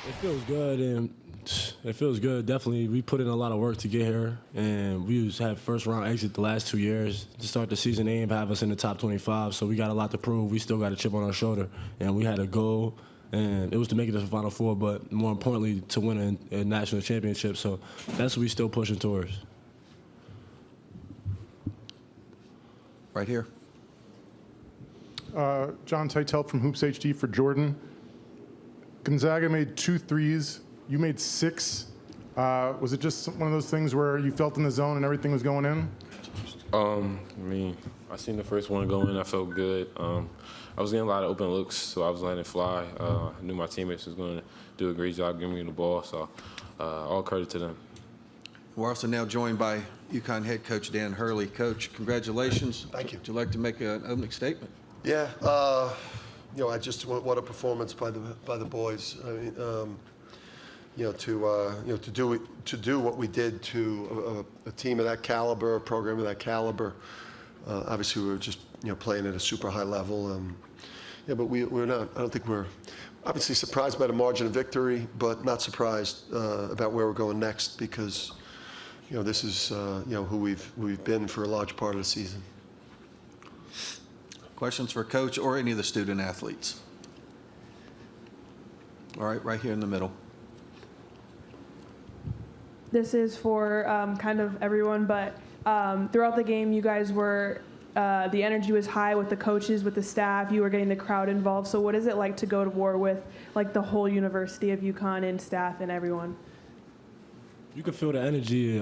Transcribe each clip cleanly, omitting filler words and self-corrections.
It feels good, and it feels good. Definitely, we put in a lot of work to get here, and we had first-round exit the last 2 years. To start the season, they didn't have us in the top 25, so we got a lot to prove. We still got a chip on our shoulder, and we had a goal, and it was to make it to the Final Four, but more importantly, to win a national championship. So that's what we still pushing towards. Right here. John Teitel from Hoops HD for Jordan. Gonzaga made 2 threes. You made 6. Was it just one of those things where you felt in the zone and everything was going in? I seen the first one go in. I felt good. I was getting a lot of open looks, so I was letting it fly. I knew my teammates was going to do a great job giving me the ball, so all credit to them. We're also now joined by UConn head coach Dan Hurley. Coach, congratulations. Thank you. Would you like to make an opening statement? Yeah, I just what a performance by the boys. I mean, to do what we did to a team of that caliber, a program of that caliber. Obviously, we were just playing at a super high level. But we're not. I don't think we're obviously surprised by the margin of victory, but not surprised about where we're going next because this is who we've been for a large part of the season. Questions for Coach or any of the student athletes? All right, right here in the middle. This is for kind of everyone, but throughout the game, you guys were, the energy was high with the coaches, with the staff. You were getting the crowd involved. So what is it like to go to war with like the whole University of UConn and staff and everyone? You can feel the energy.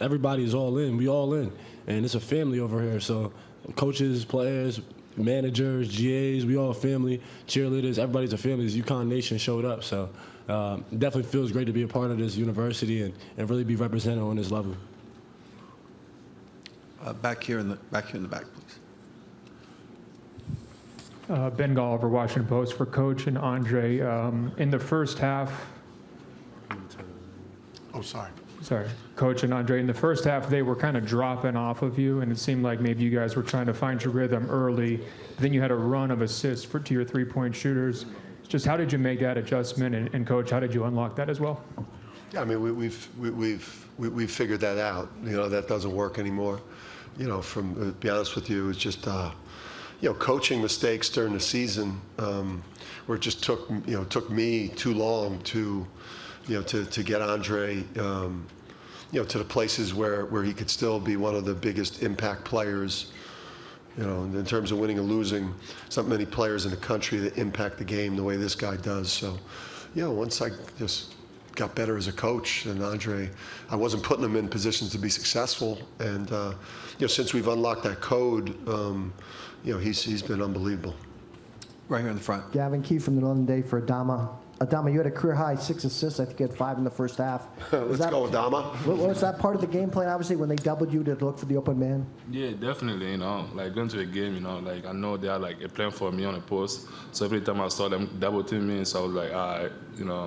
Everybody is all in. We all in, and it's a family over here. So coaches, players, managers, GAs, we all family. Cheerleaders, everybody's a family. This UConn Nation showed up. So definitely feels great to be a part of this university and really be represented on this level. Back here in the back, please. Ben Golliver, Washington Post for Coach and Andre. In the first half, Sorry, Coach and Andre, in the first half, they were kind of dropping off of you, and it seemed like maybe you guys were trying to find your rhythm early. Then you had a run of assists to your three-point shooters. Just how did you make that adjustment, and Coach, how did you unlock that as well? Yeah, I mean, we've figured that out. That doesn't work anymore. To be honest with you, it's just coaching mistakes during the season where it just took me too long to get Andre to the places where he could still be one of the biggest impact players. In terms of winning or losing, there's not many players in the country that impact the game the way this guy does. So, once I just got better as a coach, and Andre, I wasn't putting him in positions to be successful. And since we've unlocked that code, he's been unbelievable. Right here in the front. Gavin Key from the London Day for Adama. Adama, you had a career high 6 assists. I think you had 5 in the first half. Let's go, Adama. Was that part of the game plan? Obviously, when they doubled you to look for the open man. Yeah, definitely. Like going to a game, like I know they are like a plan for me on the post. So every time I saw them double team me, so I was like, all right,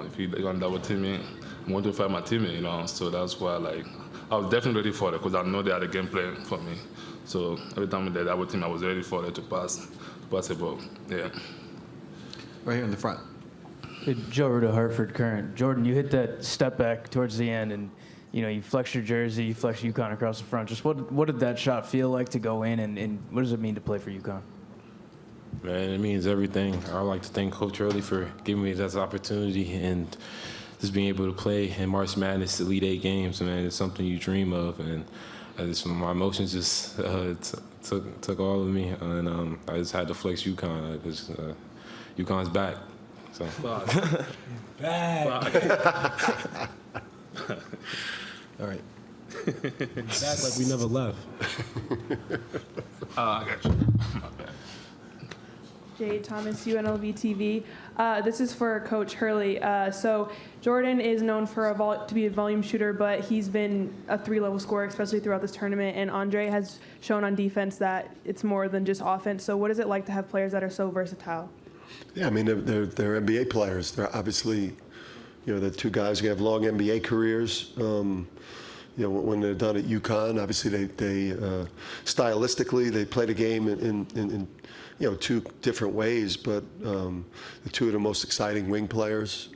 if you're gonna double team me, I'm going to find my teammate. So that's why I was definitely ready for it because I know they had a game plan for me. So every time they double team, I was ready for it to pass the ball. Yeah. Right here in the front. Joe Ruda, Hartford Current. Jordan, you hit that step back towards the end, and you flexed your jersey, you flexed UConn across the front. Just what did that shot feel like to go in, and what does it mean to play for UConn? Man, it means everything. I would like to thank Coach Hurley for giving me this opportunity and just being able to play in March Madness Elite 8 games. Man, it's something you dream of, and my emotions just took all of me, and I just had to flex UConn because UConn's back. So. Back. All right. Back like we never left. I got you. My bad. Jade Thomas, UNLV TV. This is for Coach Hurley. So Jordan is known to be a volume shooter, but he's been a 3-level scorer, especially throughout this tournament. And Andre has shown on defense that it's more than just offense. So what is it like to have players that are so versatile? Yeah, I mean, they're NBA players. They're obviously, the 2 guys who have long NBA careers. when they're done at UConn, obviously they stylistically they play the game in two different ways, but the two of the most exciting wing players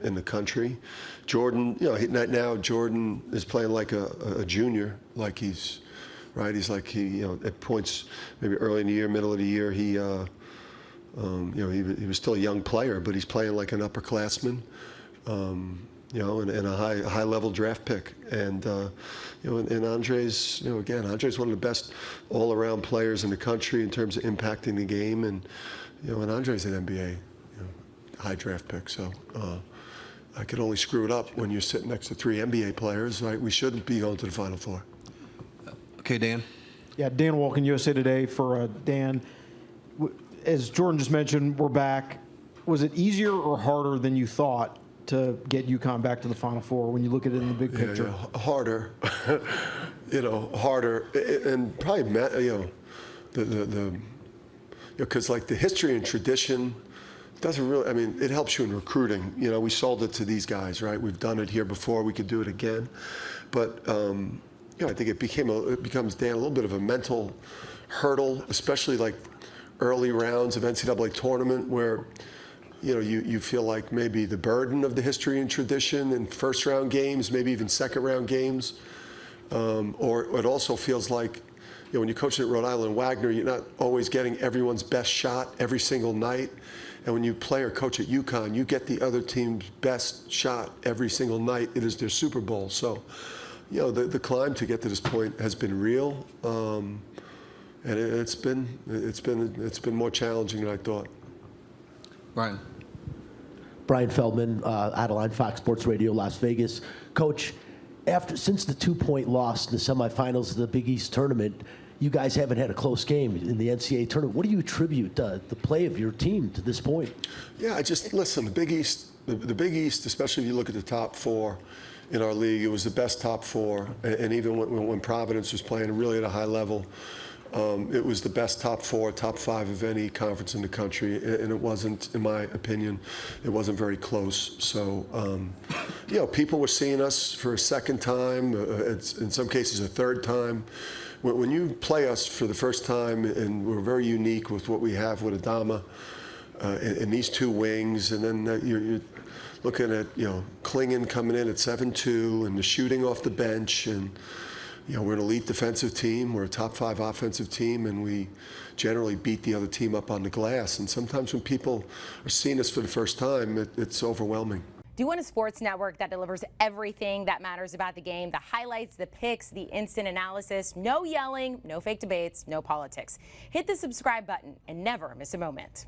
in the country. Jordan, now Jordan is playing like a junior, like he's right. He's like at points maybe early in the year, middle of the year, he was still a young player, but he's playing like an upperclassman. And a high level draft pick, and and Andre's Andre's one of the best all around players in the country in terms of impacting the game, and and Andre's an NBA high draft pick, so I could only screw it up when you're sitting next to 3 NBA players, right? We shouldn't be going to the Final Four. Okay, Dan. Yeah, Dan Walken, USA Today for Dan. As Jordan just mentioned, we're back. Was it easier or harder than you thought to get UConn back to the Final Four when you look at it in the big picture? Yeah, harder, harder, and probably because like the history and tradition doesn't really. I mean, it helps you in recruiting. We sold it to these guys, right? We've done it here before. We could do it again, but I think it becomes, Dan, a little bit of a mental hurdle, especially like early rounds of NCAA tournament where. You feel like maybe the burden of the history and tradition in first round games, maybe even second round games, or it also feels like, when you're coaching at Rhode Island Wagner, you're not always getting everyone's best shot every single night, and when you play or coach at UConn, you get the other team's best shot every single night. It is their Super Bowl. So, the climb to get to this point has been real, and it's been more challenging than I thought. Brian Feldman, Adeline, Fox Sports Radio, Las Vegas. Coach, since the 2-point loss in the semifinals of the Big East tournament, you guys haven't had a close game in the NCAA tournament. What do you attribute the play of your team to this point? Yeah, listen, the Big East, especially if you look at the top 4 in our league, it was the best top 4, and even when Providence was playing really at a high level, it was the best top 4, top 5 of any conference in the country, and it wasn't, in my opinion, it wasn't very close. So, people were seeing us for a second time, in some cases a third time. When you play us for the first time, and we're very unique with what we have with Adama and these 2 wings, and then you're looking at Klingon coming in at 7'2", and the shooting off the bench, and we're an elite defensive team. We're a top 5 offensive team, and we generally beat the other team up on the glass. And sometimes when people are seeing us for the first time, it's overwhelming. Do you want a sports network that delivers everything that matters about the game? The highlights, the picks, the instant analysis, no yelling, no fake debates, no politics. Hit the subscribe button and never miss a moment.